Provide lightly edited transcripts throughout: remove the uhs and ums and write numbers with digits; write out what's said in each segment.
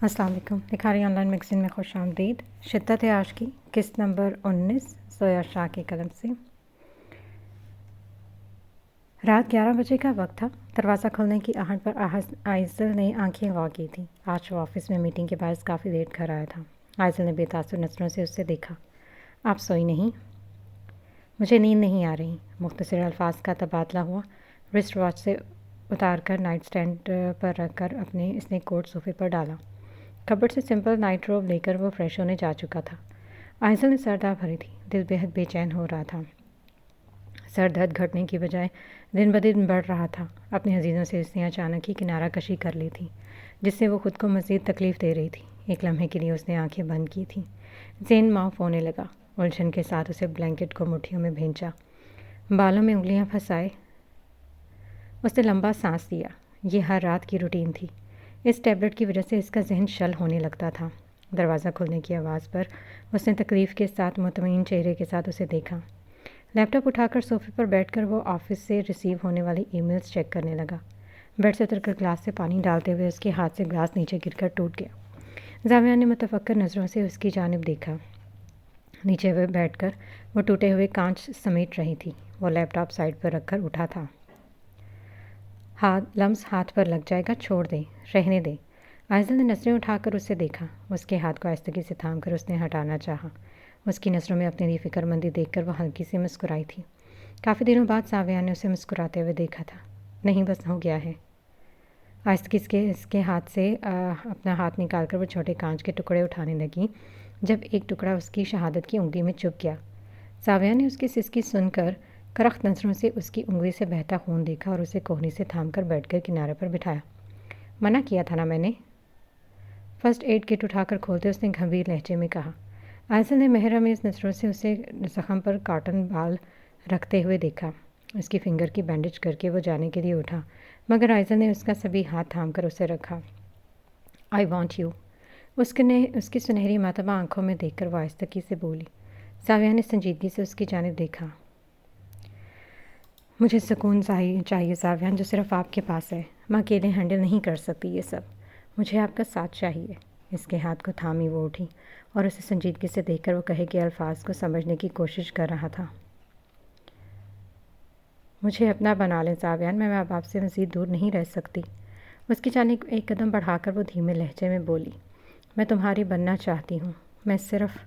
السلام علیکم۔ لکھاری آن لائن میگزین میں خوش آمدید۔ شدت عاشق کی قسط نمبر 19 زویا شاہ کی قلم سے۔ رات 11 بجے کا وقت تھا۔ دروازہ کھلنے کی آہٹ پر آئزل نے آنکھیں وا کی تھیں۔ آج وہ آفس میں میٹنگ کے باعث کافی لیٹ گھر آیا تھا۔ آئزل نے بے تاثر نظروں سے اسے دیکھا۔ آپ سوئی نہیں؟ مجھے نیند نہیں آ رہی۔ مختصر الفاظ کا تبادلہ ہوا۔ رسٹ واچ سے اتار کر نائٹ سٹینڈ پر رکھ کر اس نے کوٹ صوفے پر ڈالا۔ کبرڈ سے سمپل نائٹ روب لے کر وہ فریش ہونے جا چکا تھا۔ آئزل نے سردار بھری تھی۔ دل بے حد بے چین ہو رہا تھا۔ سر درد گھٹنے کی بجائے دن بدن بڑھ رہا تھا۔ اپنے عزیزوں سے اس نے اچانک ہی کنارہ کشی کر لی تھی، جس سے وہ خود کو مزید تکلیف دے رہی تھی۔ ایک لمحے کے لیے اس نے آنکھیں بند کی تھیں۔ ذہن معاف ہونے لگا۔ الجھن کے ساتھ اسے بلینکٹ کو مٹھیوں میں بھینچا، بالوں میں انگلیاں پھنسائے۔ اس نے لمبا سانس لیا۔ یہ ہر رات کی روٹین تھی۔ اس ٹیبلٹ کی وجہ سے اس کا ذہن شل ہونے لگتا تھا۔ دروازہ کھلنے کی آواز پر اس نے تکلیف کے ساتھ مطمئن چہرے کے ساتھ اسے دیکھا۔ لیپ ٹاپ اٹھا کر صوفے پر بیٹھ کر وہ آفس سے ریسیو ہونے والی ای میلز چیک کرنے لگا۔ بیڈ سے اتر کر گلاس سے پانی ڈالتے ہوئے اس کے ہاتھ سے گلاس نیچے گر کر ٹوٹ گیا۔ زاویہ نے متفکر نظروں سے اس کی جانب دیکھا۔ نیچے ہوئے بیٹھ کر وہ ٹوٹے ہوئے کانچ سمیٹ رہی تھی۔ وہ لیپ ٹاپ سائڈ پر رکھ کر اٹھا تھا۔ لمس ہاتھ پر لگ جائے گا، چھوڑ دے، رہنے دے۔ آئزل نے نظریں اٹھا کر اسے دیکھا۔ اس کے ہاتھ کو آہستگی سے تھام کر اس نے ہٹانا چاہا۔ اس کی نظروں میں اپنی فکر مندی دیکھ کر وہ ہلکی سی مسکرائی تھی۔ کافی دنوں بعد زاویہ نے اسے مسکراتے ہوئے دیکھا تھا۔ نہیں، بس ہو گیا ہے۔ آہستگی سے اس کے ہاتھ سے اپنا ہاتھ نکال کر وہ چھوٹے کانچ کے ٹکڑے اٹھانے لگی، جب ایک ٹکڑا اس کی شہادت کی انگلی میں چبھ گیا۔ زاویہ نے اس کی سسکی سن کر کرخت نظروں سے اس کی انگلی سے بہتا خون دیکھا اور اسے کوہنی سے تھام کر بیٹھ کر کنارے پر بٹھایا۔ منع کیا تھا نا میں نے؟ فرسٹ ایڈ کٹ اٹھا کر کھولتے اس نے گھمبیر لہجے میں کہا۔ آئزل نے مہرآمیز نظروں سے اسے زخم پر کاٹن بال رکھتے ہوئے دیکھا۔ اس کی فنگر کی بینڈیج کر کے وہ جانے کے لیے اٹھا، مگر آئزل نے اس کا سبھی ہاتھ تھام کر اسے رکھا۔ آئی وانٹ یو، اس کی سنہری ماتبہ آنکھوں میں دیکھ کر وہ آہستگی سے بولی۔ زاویہ نے سنجیدگی سے اس کی جانب دیکھا۔ مجھے سکون چاہیے زاویہ، جو صرف آپ کے پاس ہے۔ میں اکیلے ہینڈل نہیں کر سکتی یہ سب۔ مجھے آپ کا ساتھ چاہیے۔ اس کے ہاتھ کو تھامی وہ اٹھی اور اسے سنجیدگی سے دیکھ کر وہ کہے کہ الفاظ کو سمجھنے کی کوشش کر رہا تھا۔ مجھے اپنا بنا لیں زاویہ، میں اب آپ سے مزید دور نہیں رہ سکتی۔ اس کی جانب ایک قدم بڑھا کر وہ دھیمے لہجے میں بولی۔ میں تمہاری بننا چاہتی ہوں۔ میں صرف…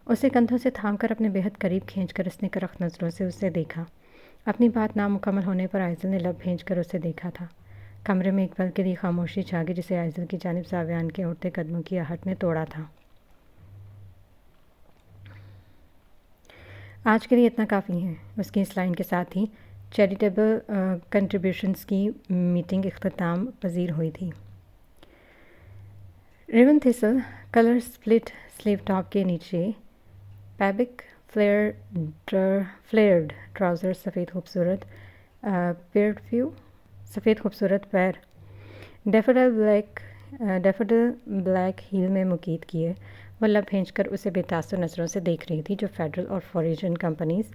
اسے کندھوں سے تھام کر اپنے بےحد قریب کھینچ کر اس نے کرخت نظروں سے اسے دیکھا۔ اپنی بات نامکمل ہونے پر آئزل نے لب بھینچ کر اسے دیکھا تھا۔ کمرے میں ایک پل کے لیے خاموشی چھا گئی، جسے آئزل کی جانب زاویہ کے اٹھتے قدموں کی آہٹ نے توڑا تھا۔ آج کے لیے اتنا کافی ہے۔ اس کی اس لائن کے ساتھ ہی چیریٹیبل کنٹریبیوشنز کی میٹنگ اختتام پذیر ہوئی تھی۔ ریون تھیسل کلر سپلٹ سلیو ٹاپ کے نیچے پیبک فلیئرڈ ٹراؤزر، سفید خوبصورت پیر، ڈیفوڈل بلیک ہیل میں مقید کیے، وہ لب بھینچ کر اسے بے تاثر نظروں سے دیکھ رہی تھی، جو فیڈرل اور فوریجن کمپنیز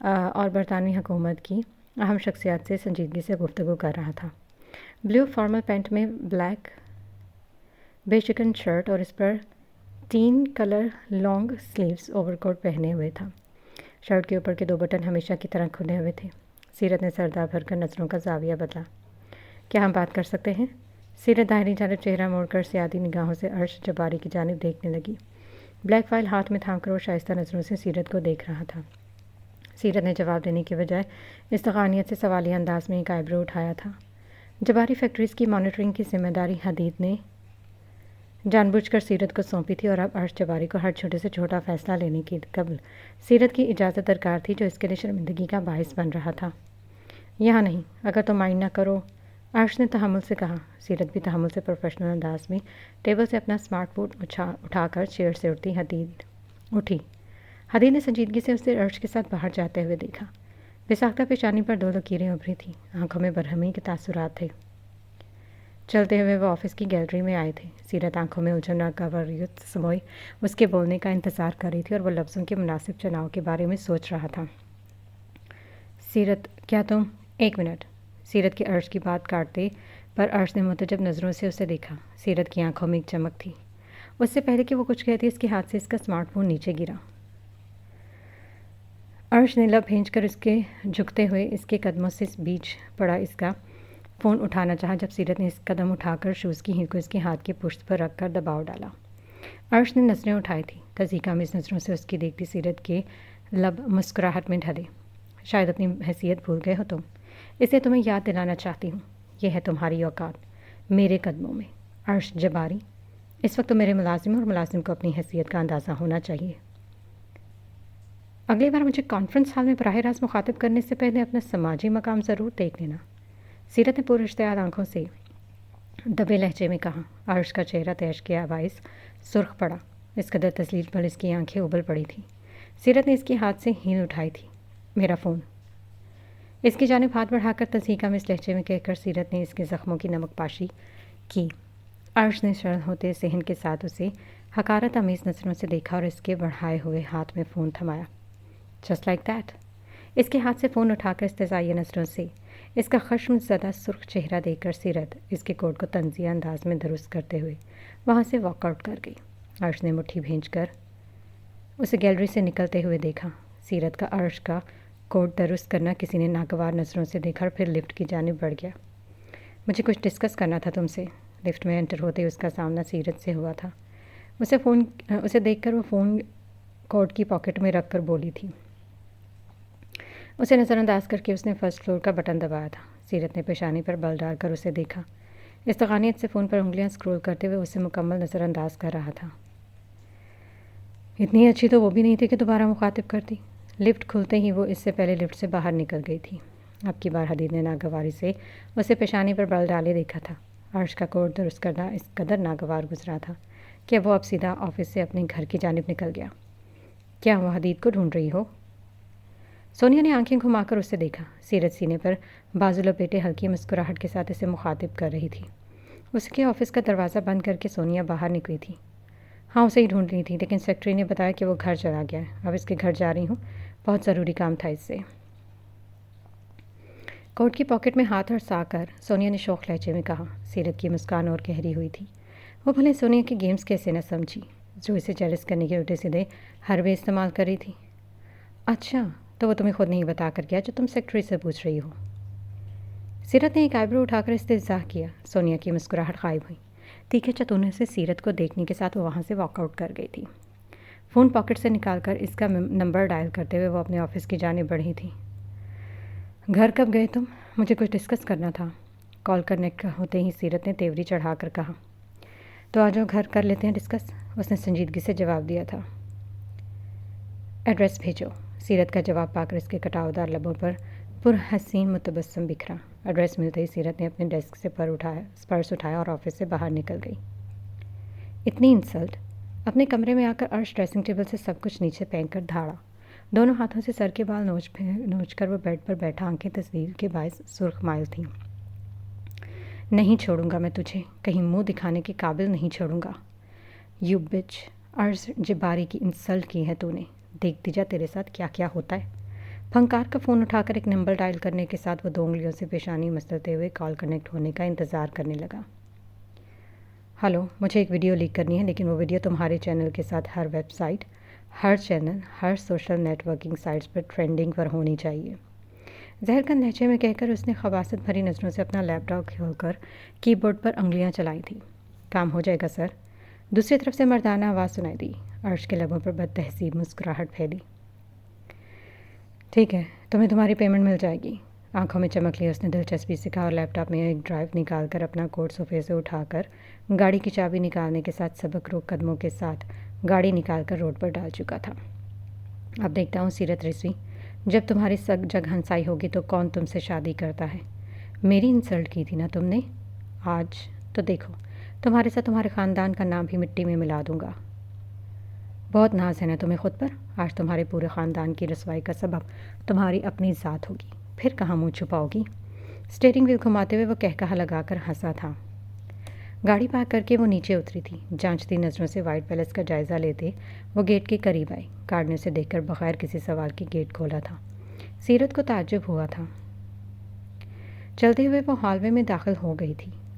اور برطانوی حکومت کی اہم شخصیات سے سنجیدگی سے گفتگو کر رہا تھا۔ بلیو فارمل پینٹ میں بلیک بے چکن شرٹ اور اس پر 3 کلر لانگ سلیوز اوور کوٹ پہنے ہوئے تھا۔ شرٹ کے اوپر کے 2 بٹن ہمیشہ کی طرح کھلے ہوئے تھے۔ سیرت نے سردار بھر کر نظروں کا زاویہ بدلا۔ کیا ہم بات کر سکتے ہیں؟ سیرت دائرے جانب چہرہ موڑ کر سیادی نگاہوں سے عرش جباری کی جانب دیکھنے لگی۔ بلیک فائل ہاتھ میں تھام کر وہ شائستہ نظروں سے سیرت کو دیکھ رہا تھا۔ سیرت نے جواب دینے کے بجائے استغانیت سے سوالیہ انداز میں ایک آئیبرو اٹھایا تھا۔ جباری فیکٹریز کی مانیٹرنگ کی ذمہ داری حدید نے جان بوجھ کر سیرت کو سونپی تھی، اور اب عرش جباری کو ہر چھوٹے سے چھوٹا فیصلہ لینے کی قبل سیرت کی اجازت درکار تھی، جو اس کے لیے شرمندگی کا باعث بن رہا تھا۔ یہاں نہیں، اگر تم مائنڈ نہ کرو، عرش نے تحمل سے کہا۔ سیرت بھی تحمل سے پروفیشنل انداز میں ٹیبل سے اپنا اسمارٹ فون اٹھا کر چیئر سے اٹھی۔ حدید نے سنجیدگی سے اسے عرش کے ساتھ باہر جاتے ہوئے دیکھا۔ بے ساختہ پیشانی پر 2 لکیریں ابھری تھیں، آنکھوں میں برہمی کے تاثرات تھے۔ چلتے ہوئے وہ آفس کی گیلری میں آئے تھے۔ سیرت آنکھوں میں الجھن اور کاوریت سموئے اس کے بولنے کا انتظار کر رہی تھی، اور وہ لفظوں کے مناسب چناؤ کے بارے میں سوچ رہا تھا۔ سیرت، کیا تم… 1 منٹ۔ سیرت کے عرش کی بات کاٹتے پر عرش نے متعجب نظروں سے اسے دیکھا۔ سیرت کی آنکھوں میں ایک چمک تھی۔ اس سے پہلے کہ وہ کچھ کہتی اس کے ہاتھ سے اس کا اسمارٹ فون نیچے گرا۔ عرش نے لب بھینج کر اس کے جھکتے ہوئے اس کے قدموں سے بیچ پڑا اس کا فون اٹھانا چاہا جب سیرت نے اس قدم اٹھا کر شوز کی ہیل کو اس کے ہاتھ کی پشت پر رکھ کر دباؤ ڈالا۔ عرش نے نظریں اٹھائی تھیں۔ تصدیق آمیز نظروں سے اس کی دیکھتی سیرت کے لب مسکراہٹ میں ڈھلے۔ شاید اپنی حیثیت بھول گئے ہو تم، اسے تمہیں یاد دلانا چاہتی ہوں، یہ ہے تمہاری اوقات میرے قدموں میں۔ عرش جباری، اس وقت تو میرے ملازم اور ملازم کو اپنی حیثیت کا اندازہ ہونا چاہیے۔ اگلی بار مجھے کانفرنس ہال میں براہ راست مخاطب کرنے سے پہلے اپنا سماجی مقام ضرور دیکھ لینا، سیرت نے پورے اشتعال آنکھوں سے دبے لہجے میں کہا۔ عرش کا چہرہ تیش کے باعث سرخ پڑا، اس قدر تسلیل پر اس کی آنکھیں ابل پڑی تھیں۔ سیرت نے اس کے ہاتھ سے ہیل اٹھائی تھی۔ میرا فون، اس کی جانب ہاتھ بڑھا کر تصدیق آمیز لہجے میں کہہ کر سیرت نے اس کے زخموں کی نمک پاشی کی۔ عرش نے شرم ہوتے صحن کے ساتھ اسے حقارت آمیز نظروں سے دیکھا اور اس کے بڑھائے ہوئے ہاتھ میں فون تھمایا۔ جسٹ لائک دیٹ، اس کے ہاتھ سے فون اٹھا کر استحضائیہ نظروں سے اس کا خشم زدہ سرخ چہرہ دیکھ کر سیرت اس کے کوٹ کو طنزیہ انداز میں درست کرتے ہوئے وہاں سے واک آؤٹ کر گئی۔ عرش نے مٹھی بھینج کر اسے گیلری سے نکلتے ہوئے دیکھا۔ سیرت کا عرش کا کوٹ درست کرنا کسی نے ناگوار نظروں سے دیکھا اور پھر لفٹ کی جانب بڑھ گیا۔ مجھے کچھ ڈسکس کرنا تھا تم سے۔ لفٹ میں انٹر ہوتے اس کا سامنا سیرت سے ہوا تھا۔ اسے دیکھ کر وہ فون کوٹ کی پاکٹ میں رکھ کر بولی تھی۔ اسے نظر انداز کر کے اس نے فرسٹ فلور کا بٹن دبایا تھا۔ سیرت نے پیشانی پر بل ڈال کر اسے دیکھا۔ استغانیت سے فون پر انگلیاں اسکرول کرتے ہوئے اسے مکمل نظر انداز کر رہا تھا۔ اتنی اچھی تو وہ بھی نہیں تھی کہ دوبارہ مخاطب کرتی۔ لفٹ کھلتے ہی وہ اس سے پہلے لفٹ سے باہر نکل گئی تھی۔ اب کی بار حدید نے ناگواری سے اسے پیشانی پر بل ڈالے دیکھا تھا۔ عرش کا کوٹ درست کرنا اس قدر ناگوار گزرا تھا کہ وہ اب سیدھا آفس سے اپنے گھر کی جانب نکل گیا۔ کیا وہ حدید کو ڈھونڈ رہی ہو؟ سونیا نے آنکھیں گھما کر اسے دیکھا۔ سیرت سینے پر بازو لپیٹے ہلکی مسکراہٹ کے ساتھ اسے مخاطب کر رہی تھی۔ اس کے آفس کا دروازہ بند کر کے سونیا باہر نکلی تھی۔ ہاں، اسے ہی ڈھونڈ رہی تھی، لیکن سیکرٹری نے بتایا کہ وہ گھر چلا گیا ہے۔ اب اس کے گھر جا رہی ہوں، بہت ضروری کام تھا اس سے۔ کوٹ کی پاکٹ میں ہاتھ اڑسا کر سونیا نے شوخ لہجے میں کہا۔ سیرت کی مسکان اور گہری ہوئی تھی۔ وہ بھلے سونیا کے گیمز کیسے نہ سمجھی، جو اسے جیلس کرنے کے الٹے سیدھے حربے استعمال کر رہی تھی۔ اچھا، تو وہ تمہیں خود نہیں بتا کر گیا جو تم سیکرٹری سے پوچھ رہی ہو؟ سیرت نے ایک آئی برو اٹھا کر استہزاء کیا۔ سونیا کی مسکراہٹ غائب ہوئی۔ تیکھے چتونے سے سیرت کو دیکھنے کے ساتھ وہ وہاں سے واک آؤٹ کر گئی تھی۔ فون پاکٹ سے نکال کر اس کا نمبر ڈائل کرتے ہوئے وہ اپنے آفس کی جانب بڑھی تھی۔ گھر کب گئے تم؟ مجھے کچھ ڈسکس کرنا تھا۔ کال کنیکٹ ہوتے ہی سیرت نے تیوری چڑھا کر کہا۔ تو آ جاؤ، گھر کر لیتے ہیں ڈسکس، اس نے سنجیدگی سے جواب دیا تھا۔ ایڈریس بھیجو۔ سیرت کا جواب پا کر اس کے کٹاؤ دار لبوں پر پرحسین متبسم بکھرا۔ ایڈریس ملتے ہی سیرت نے اپنے ڈیسک سے پرس اٹھایا اور آفس سے باہر نکل گئی۔ اتنی انسلٹ! اپنے کمرے میں آ کر عرش ڈریسنگ ٹیبل سے سب کچھ نیچے پھینک کر دھاڑا۔ دونوں ہاتھوں سے سر کے بال نوچ کر وہ بیڈ پر بیٹھا، آنکھیں تسلیل کے باعث سرخ مائل تھیں۔ نہیں چھوڑوں گا میں تجھے، کہیں منہ دکھانے کے قابل نہیں چھوڑوں گا۔ یو بچ! عرش جباری کی انسلٹ کی ہے تو نے، دیکھتی جا تیرے ساتھ کیا کیا ہوتا ہے۔ پھنکار کا فون اٹھا کر ایک نمبر ڈائل کرنے کے ساتھ وہ 2 انگلیوں سے پیشانی مسلتے ہوئے کال کنیکٹ ہونے کا انتظار کرنے لگا۔ ہلو، مجھے ایک ویڈیو لیک کرنی ہے، لیکن وہ ویڈیو تمہارے چینل کے ساتھ ہر ویب سائٹ، ہر چینل، ہر سوشل نیٹ ورکنگ سائٹس پر ٹرینڈنگ پر ہونی چاہیے۔ زہر کن لہجے میں کہہ کر اس نے خباثت بھری نظروں سے اپنا لیپ ٹاپ کھول کر کی بورڈ پر انگلیاں چلائی تھیں۔ کام ہو جائے گا سر؟ دوسری طرف سے مردانہ آواز سنائی دی۔ عرش کے لبوں پر بد تہذیب مسکراہٹ پھیلی۔ ٹھیک ہے، تمہیں تمہاری پیمنٹ مل جائے گی۔ آنکھوں میں چمک لی اس نے دلچسپی سے کہا اور لیپ ٹاپ میں ایک ڈرائیو نکال کر اپنا کوٹ صوفے سے اٹھا کر گاڑی کی چابی نکالنے کے ساتھ سبک روک قدموں کے ساتھ گاڑی نکال کر روڈ پر ڈال چکا تھا۔ اب دیکھتا ہوں سیرت رضوی، جب تمہاری جگ ہنسائی ہوگی تو کون تم سے شادی کرتا ہے؟ میری انسلٹ کی تھی نا تم نے؟ آج تو دیکھو، تمہارے ساتھ تمہارے خاندان کا نام بھی مٹی میں ملا دوں گا۔ بہت ناز ہے نا تمہیں خود پر؟ آج تمہارے پورے خاندان کی رسوائی کا سبب تمہاری اپنی ذات ہوگی، پھر کہاں منہ چھپاؤ گی؟ اسٹیئرنگ وہیل گھماتے ہوئے وہ کہکہا لگا کر ہنسا تھا۔ گاڑی پارک کر کے وہ نیچے اتری تھی۔ جانچتی نظروں سے وائٹ پیلس کا جائزہ لیتے وہ گیٹ کے قریب آئی۔ گارڈ نے اسے دیکھ کر بغیر کسی سوال کے گیٹ کھولا تھا۔ سیرت کو تعجب ہوا تھا۔ چلتے ہوئے وہ ہال وے میں داخل ہو گئی تھی۔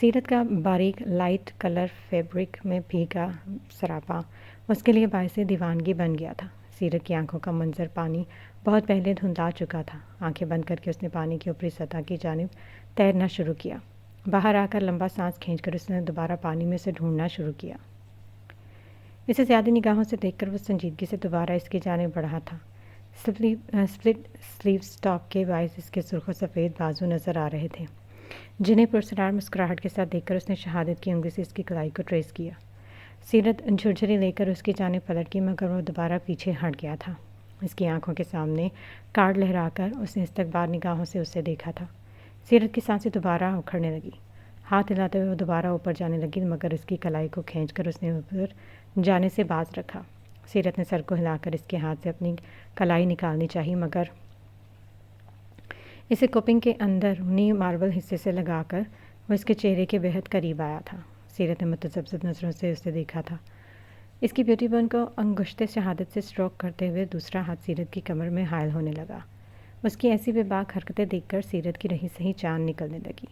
سیرت کا باریک لائٹ کلر فیبرک میں بھیگا سراپا اس کے لیے باعث دیوانگی بن گیا تھا۔ سیرت کی آنکھوں کا منظر پانی بہت پہلے دھندلا چکا تھا۔ آنکھیں بند کر کے اس نے پانی کی اوپری سطح کی جانب تیرنا شروع کیا۔ باہر آ کر لمبا سانس کھینچ کر اس نے دوبارہ پانی میں سے ڈھونڈنا شروع کیا۔ اسے زیادہ نگاہوں سے دیکھ کر وہ سنجیدگی سے دوبارہ اس کی جانب بڑھا تھا۔ سپلٹ سلیوز ٹاپ کے باعث اس کے سرخ و سفید بازو نظر آ رہے تھے، جنہیں پرسرار مسکراہٹ کے ساتھ دیکھ کر اس نے شہادت کی انگلی سے اس کی کلائی کو ٹریس کیا۔ سیرت جھرجھری لے کر اس کی جانب پلٹ کی، مگر وہ دوبارہ پیچھے ہٹ گیا تھا۔ اس کی آنکھوں کے سامنے کارڈ لہرا کر اس نے استقبال نگاہوں سے اسے دیکھا تھا۔ سیرت کی سانسیں دوبارہ اکھڑنے لگی۔ ہاتھ ہلاتے ہوئے وہ دوبارہ اوپر جانے لگی، مگر اس کی کلائی کو کھینچ کر اس نے اوپر جانے سے باز رکھا۔ سیرت نے سر کو ہلا کر اس کے ہاتھ سے اپنی کلائی نکالنی چاہی، مگر اسے کوپنگ کے اندرونی ماربل حصے سے لگا کر وہ اس کے چہرے کے بہت قریب آیا تھا۔ سیرت نے متذبذب نظروں سے اسے دیکھا تھا۔ اس کی بیوٹی بن کو انگشت شہادت سے اسٹروک کرتے ہوئے دوسرا ہاتھ سیرت کی کمر میں حائل ہونے لگا۔ اس کی ایسی بے باک حرکتیں دیکھ کر سیرت کی رہی سہی جان نکلنے لگی۔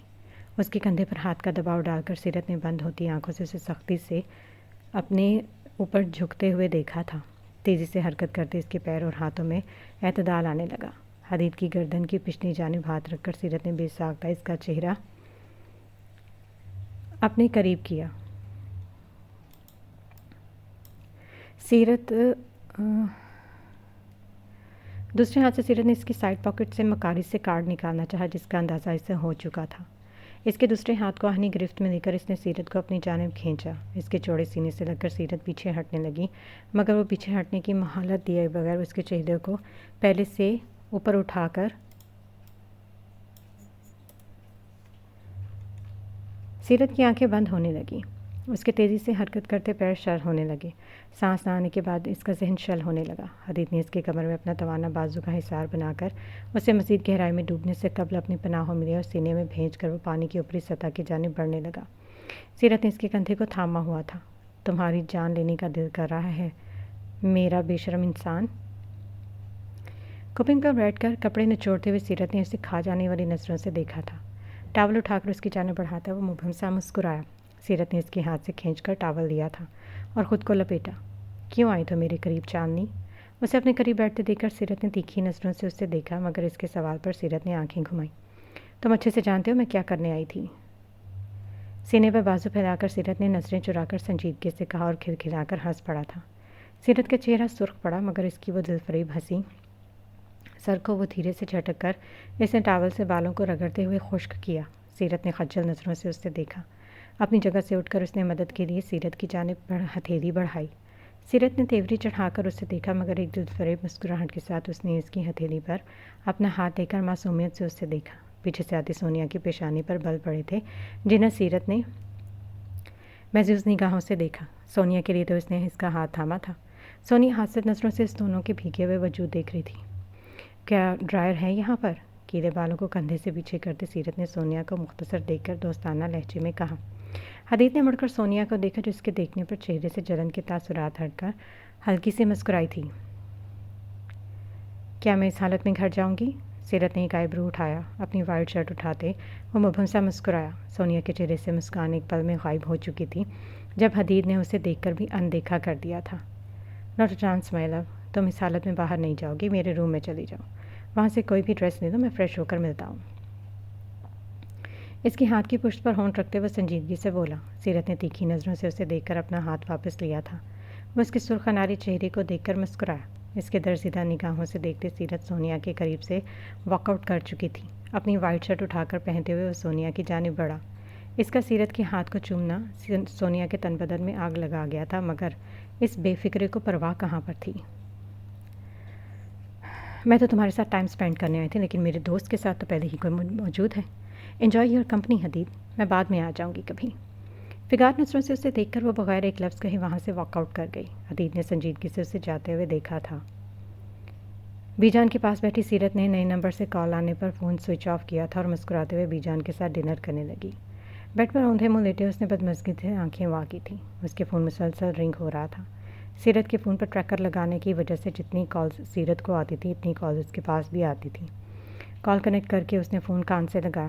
اس کے کندھے پر ہاتھ کا دباؤ ڈال کر سیرت نے بند ہوتی آنکھوں سے اسے سختی سے اپنے اوپر جھکتے ہوئے دیکھا تھا۔ تیزی سے حرکت کرتے اس کے پیر اور ہاتھوں میں اعتدال آنے لگا۔ حدید کی گردن کی پچھلی جانب ہاتھ رکھ کر سیرت نے بے ساختہ اس کا چہرہ اپنے قریب کیا۔ دوسرے ہاتھ سے سیرت نے اس کی سائڈ پاکٹ سے مکاری سے کارڈ نکالنا چاہا، جس کا اندازہ اسے ہو چکا تھا۔ اس کے دوسرے ہاتھ کو آہنی گرفت میں لے کر اس نے سیرت کو اپنی جانب کھینچا۔ اس کے چوڑے سینے سے لگ کر سیرت پیچھے ہٹنے لگی، مگر وہ پیچھے ہٹنے کی مہلت دیے بغیر اس کے چہرے کو پہلے سے اوپر اٹھا کر سیرت کی آنکھیں بند ہونے لگیں۔ اس کے تیزی سے حرکت کرتے پیر شل ہونے لگے۔ سانس نہ آنے کے بعد اس کا ذہن شل ہونے لگا۔ حدید نے اس کے کمر میں اپنا توانا بازو کا حصار بنا کر اسے مزید گہرائی میں ڈوبنے سے قبل اپنی پناہوں میں لیا اور سینے میں بھیج کر وہ پانی کی اوپری سطح کی جانب بڑھنے لگا۔ سیرت نے اس کے کندھے کو تھاما ہوا تھا۔ تمہاری جان لینے کا دل کر رہا ہے میرا بے شرم انسان؟ کوپنگ پر بیٹھ کر کپڑے نچوڑتے ہوئے سیرت نے اسے کھا جانے والی نظروں سے دیکھا تھا۔ ٹاول اٹھا کر اس کی جانب بڑھاتا وہ مبہم سا مسکرایا۔ سیرت نے اس کے ہاتھ سے کھینچ کر ٹاول لیا تھا اور خود کو لپیٹا۔ کیوں آئی تو میرے قریب چاندنی؟ اسے اپنے قریب بیٹھتے دیکھ کر سیرت نے تیکھی نظروں سے اسے دیکھا، مگر اس کے سوال پر سیرت نے آنکھیں گھمائیں۔ تم اچھے سے جانتے ہو میں کیا کرنے آئی تھی؟ سینے پر بازو پھیلا کر سیرت نے نظریں چرا کر سنجیدگی سے کہا اور کھلکھلا کر ہنس پڑا تھا۔ سیرت کا چہرہ سرخ پڑا، مگر اس کی وہ دل فریب ہنسی سر کو وہ دھیرے سے جھٹک کر اس نے ٹاول سے بالوں کو رگڑتے ہوئے خشک کیا۔ سیرت نے خجل نظروں سے اسے دیکھا۔ اپنی جگہ سے اٹھ کر اس نے مدد کے لیے سیرت کی جانب ہتھیلی بڑھائی۔ سیرت نے تیوری چڑھا کر اسے دیکھا، مگر ایک دل فریب مسکراہٹ کے ساتھ اس نے اس کی ہتھیلی پر اپنا ہاتھ لے کر معصومیت سے اسے دیکھا۔ پیچھے سے آتی سونیا کی پیشانی پر بل پڑے تھے، جنہیں سیرت نے محظوظ نگاہوں سے دیکھا۔ سونیا کے لیے تو اس نے اس کا ہاتھ تھاما تھا۔ سونیا حادثت نظروں سے اس دونوں کے بھیگے ہوئے وجود دیکھ رہی تھی۔ کیا ڈرائر ہے یہاں پر؟ کیلے بالوں کو کندھے سے پیچھے کرتے سیرت نے سونیا کو مختصر دیکھ کر دوستانہ لہجے میں کہا۔ حدید نے مڑ کر سونیا کو دیکھا، جو اس کے دیکھنے پر چہرے سے جلن کے تاثرات ہٹ کر ہلکی سی مسکرائی تھی۔ کیا میں اس حالت میں گھر جاؤں گی؟ سیرت نے ایک آئیبرو اٹھایا۔ اپنی وائٹ شرٹ اٹھاتے وہ مبہم سا مسکرایا۔ سونیا کے چہرے سے مسکان ایک پل میں غائب ہو چکی تھی، جب حدید نے اسے دیکھ کر بھی اندیکھا کر دیا تھا۔ ناٹ اے چانس مائی لو، تم اس حالت میں باہر نہیں جاؤ گی، میرے روم میں چلی جاؤ، وہاں سے کوئی بھی ڈریس لے دو، میں فریش ہو کر ملتا ہوں۔ اس کے ہاتھ کی پشت پر ہونٹ رکھتے وہ سنجیدگی سے بولا۔ سیرت نے تیکھی نظروں سے اسے دیکھ کر اپنا ہاتھ واپس لیا تھا۔ وہ اس کے سرخ اناری چہرے کو دیکھ کر مسکرایا۔ اس کے درزدہ نگاہوں سے دیکھتے سیرت سونیا کے قریب سے واک آؤٹ کر چکی تھی۔ اپنی وائٹ شرٹ اٹھا کر پہنتے ہوئے وہ سونیا کی جانب بڑھا۔ اس کا سیرت کے ہاتھ کو چومنا سونیا کے تن بدن میں آگ لگا گیا تھا، مگر اس بے فکرے کو پرواہ کہاں پر تھی۔ میں تو تمہارے ساتھ ٹائم سپینڈ کرنے آئی تھی، لیکن میرے دوست کے ساتھ تو پہلے ہی کوئی موجود ہے۔ انجوائے یور کمپنی حدید، میں بعد میں آ جاؤں گی کبھی۔ فگار نظروں سے اسے دیکھ کر وہ بغیر ایک لفظ کہے وہاں سے واک آؤٹ کر گئی۔ حدید نے سنجیدگی سے اسے جاتے ہوئے دیکھا تھا۔ بی جان کے پاس بیٹھی سیرت نے نئے نمبر سے کال آنے پر فون سوئچ آف کیا تھا اور مسکراتے ہوئے بی جان کے ساتھ ڈنر کرنے لگی۔ بیڈ پر اوندھے منہ لیٹے اس نے بدمزگی سے آنکھیں وا کی تھیں۔ اس کے فون مسلسل رنگ ہو رہا تھا۔ سیرت کے فون پر ٹریکر لگانے کی وجہ سے جتنی کالز سیرت کو آتی تھی اتنی کالز اس کے پاس بھی آتی تھیں۔ کال کنیکٹ کر کے اس نے فون کان سے لگایا۔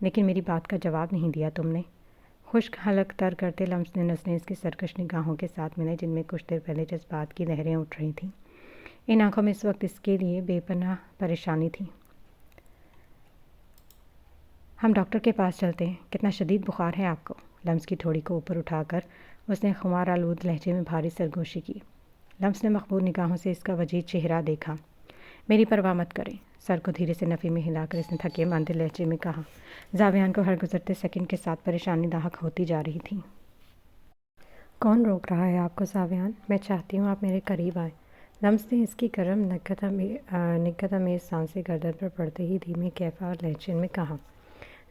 لیکن میری بات کا جواب نہیں دیا تم نے۔ خشک حلق تر کرتے لمس نے نظریں اس کی سرکش نگاہوں کے ساتھ ملے جن میں کچھ دیر پہلے جذبات کی لہریں اٹھ رہی تھیں۔ ان آنکھوں میں اس وقت اس کے لیے بے پناہ پریشانی تھی۔ ہم ڈاکٹر کے پاس چلتے ہیں، کتنا شدید بخار ہے آپ کو؟ لمس کی تھوڑی کو اوپر اٹھا کر اس نے خمار آلود لہجے میں بھاری سرگوشی کی۔ لمس نے مخبول نگاہوں سے اس کا وجیز چہرہ دیکھا۔ میری پرواہ مت کریں، سر کو دھیرے سے نفی میں ہلا کر اس نے تھکے ماندے لہجے میں کہا۔ زاویان کو ہر گزرتے سیکنڈ کے ساتھ پریشانی لاحق ہوتی جا رہی تھی۔ کون روک رہا ہے آپ کو زاویان؟ میں چاہتی ہوں آپ میرے قریب آئیں۔ لمس نے اس کی گرم نکہت آمیز سانسیں گردن پر پڑتے ہی دھیمے کیفیت لہجے میں کہا۔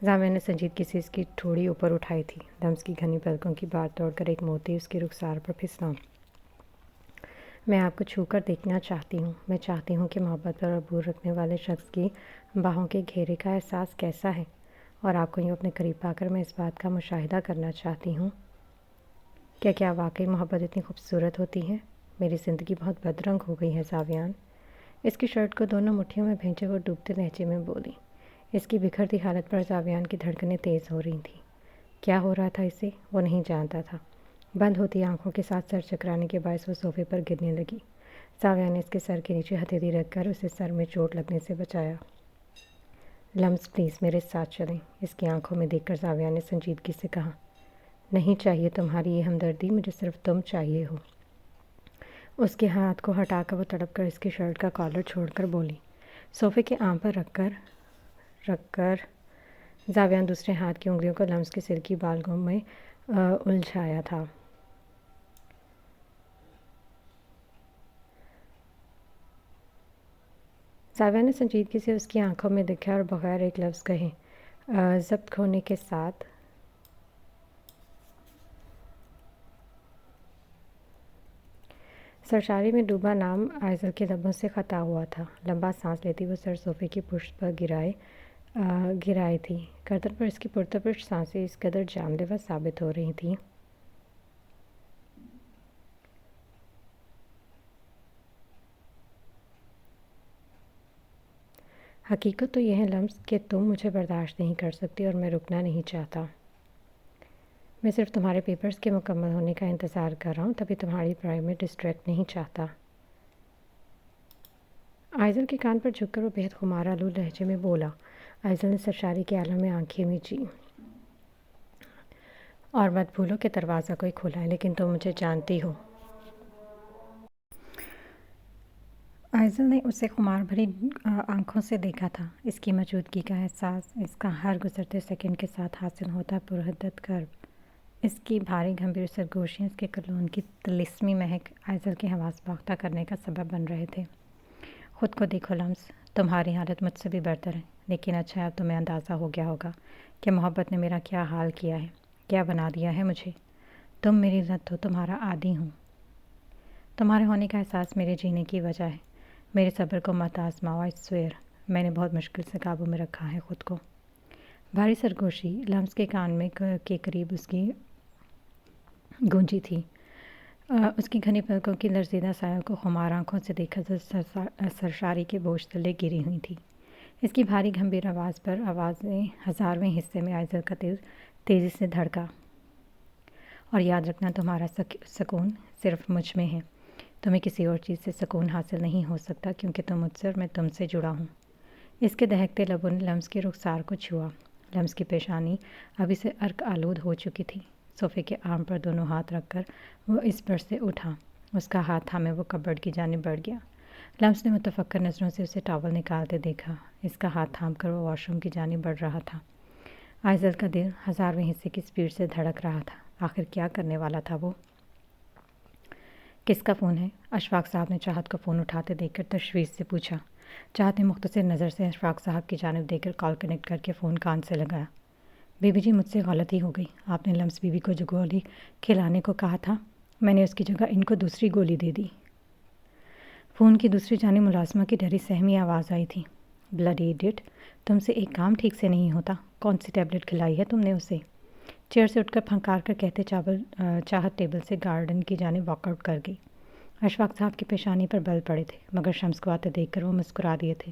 زاویان نے سنجیدگی سے اس کی تھوڑی اوپر اٹھائی تھی۔ لمس کی گھنی پلکوں کی بار توڑ کر ایک موتی اس کی رخسار پر پھسلا۔ میں آپ کو چھو کر دیکھنا چاہتی ہوں۔ میں چاہتی ہوں کہ محبت پر عبور رکھنے والے شخص کی باہوں کے گھیرے کا احساس کیسا ہے، اور آپ کو یوں اپنے قریب پا کر میں اس بات کا مشاہدہ کرنا چاہتی ہوں کیا واقعی محبت اتنی خوبصورت ہوتی ہے؟ میری زندگی بہت بدرنگ ہو گئی ہے زاویان، اس کی شرٹ کو دونوں مٹھیوں میں بھینچے وہ ڈوبتے لہجے میں بولی۔ اس کی بکھرتی حالت پر زاویان کی دھڑکنیں تیز ہو رہی تھیں۔ کیا ہو رہا تھا اسے وہ نہیں جانتا تھا۔ بند ہوتی آنکھوں کے ساتھ سر چکرانے کے باعث وہ صوفے پر گرنے لگی۔ زاویان نے اس کے سر کے نیچے ہتھیلی رکھ کر اسے سر میں چوٹ لگنے سے بچایا۔ لمس پلیز میرے ساتھ چلیں، اس کی آنکھوں میں دیکھ کر زاویان نے سنجیدگی سے کہا۔ نہیں چاہیے تمہاری یہ ہمدردی، مجھے صرف تم چاہیے ہو۔ اس کے ہاتھ کو ہٹا کر وہ تڑپ کر اس کی شرٹ کا کالر چھوڑ کر بولی۔ صوفے کے آم پر رکھ کر زاویان دوسرے ہاتھ کی انگلیوں کو لمس کے سر کی بالوں میں الجھایا تھا۔ زاویان نے سنجیدگی سے اس کی آنکھوں میں دیکھا اور بغیر ایک لفظ کہے ضبط کھونے کے ساتھ سرشاری میں ڈوبا نام آئزل کے لبوں سے خطا ہوا تھا۔ لمبا سانس لیتی وہ سر صوفے کی پشت پر گرائے تھی۔ گردن پر اس کی پرتپش سانسیں اس قدر جان لیوا ثابت ہو رہی تھیں حقیقت تو یہ ہے لمس کہ تم مجھے برداشت نہیں کر سکتی اور میں رکنا نہیں چاہتا۔ میں صرف تمہارے پیپرز کے مکمل ہونے کا انتظار کر رہا ہوں، تبھی تمہاری پڑھائی میں ڈسٹریکٹ نہیں چاہتا۔ آئزل کے کان پر جھک کر وہ بہت خمار آلود لہجے میں بولا۔ آئزل نے سرشاری کے عالم میں آنکھیں میچی۔ اور مت بھولو کہ دروازہ کوئی کھولا ہے، لیکن تم مجھے جانتی ہو۔ آئزل نے اسے خمار بھری آنکھوں سے دیکھا تھا۔ اس کی موجودگی کا احساس اس کا ہر گزرتے سیکنڈ کے ساتھ حاصل ہوتا پرحدت کرب، اس کی بھاری گھمبیر سرگوشیاں، اس کے کلون کی طلسمی مہک آئزل کے حواس باختہ کرنے کا سبب بن رہے تھے۔ خود کو دیکھو لمس، تمہاری حالت مجھ سے بھی بہتر ہے، لیکن اچھا اب تمہیں اندازہ ہو گیا ہوگا کہ محبت نے میرا کیا حال کیا ہے، کیا بنا دیا ہے مجھے۔ تم میری لت ہو، تمہارا عادی ہوں۔ تمہارے ہونے کا احساس میرے جینے کی وجہ ہے۔ میرے صبر کو مت آزماؤ، آئی سویئر۔ میں نے بہت مشکل سے قابو میں رکھا ہے خود کو۔ بھاری سرگوشی لمس کے کان میں کے قریب اس کی گونجی تھی۔ اس کی گھنی پلکوں کی لرزیدہ سایوں کو خمار آنکھوں سے دیکھا جو سرشاری کے بوجھ تلے گری ہوئی تھی۔ اس کی بھاری گھمبیر آواز پر آوازیں ہزارویں حصے میں آئزل کا دل تیزی سے دھڑکا۔ اور یاد رکھنا، تمہارا سکون صرف مجھ میں ہے۔ تمہیں کسی اور چیز سے سکون حاصل نہیں ہو سکتا، کیونکہ تم مجھ سے اور میں تم سے جڑا ہوں۔ اس کے دہکتے لبوں نے لمس کے رخسار کو چھوا۔ لمس کی پیشانی ابھی سے عرق آلود ہو چکی تھی۔ صوفے کے آرم پر دونوں ہاتھ رکھ کر وہ اس پر سے اٹھا۔ اس کا ہاتھ تھامے وہ کبرڈ کی جانب بڑھ گیا۔ لمس نے متفکر نظروں سے اسے ٹاول نکالتے دیکھا۔ اس کا ہاتھ تھام کر وہ واش روم کی جانب بڑھ رہا تھا۔ آئزل کا دل ہزارویں حصے کی سپیڈ سے دھڑک رہا تھا۔ آخر کیا کرنے والا تھا وہ؟ کس کا فون ہے؟ اشفاق صاحب نے چاہت کو فون اٹھاتے دیکھ کر تشویش سے پوچھا۔ چاہت نے مختصر نظر سے اشفاق صاحب کی جانب دیکھ کر کال کنیکٹ کر کے فون کان سے لگایا۔ بی بی جی، مجھ سے غلطی ہو گئی۔ آپ نے لمس بی بی کو جو گولی کھلانے کو کہا تھا، میں نے اس کی جگہ ان کو دوسری گولی دے دی۔ فون کی دوسری جانب ملازمہ کی ڈری سہمی آواز آئی تھی۔ بلڈی ایڈیٹ، تم سے ایک کام ٹھیک سے نہیں ہوتا۔ کون سی ٹیبلٹ کھلائی ہے تم نے اسے؟ چیئر سے اٹھ کر پھنکار کر کہتے چاہت ٹیبل سے گارڈن کی جانب واک آؤٹ کر گئی۔ اشفاق صاحب کی پیشانی پر بل پڑے تھے، مگر شمس کو آتے دیکھ کر وہ مسکرا دیے تھے۔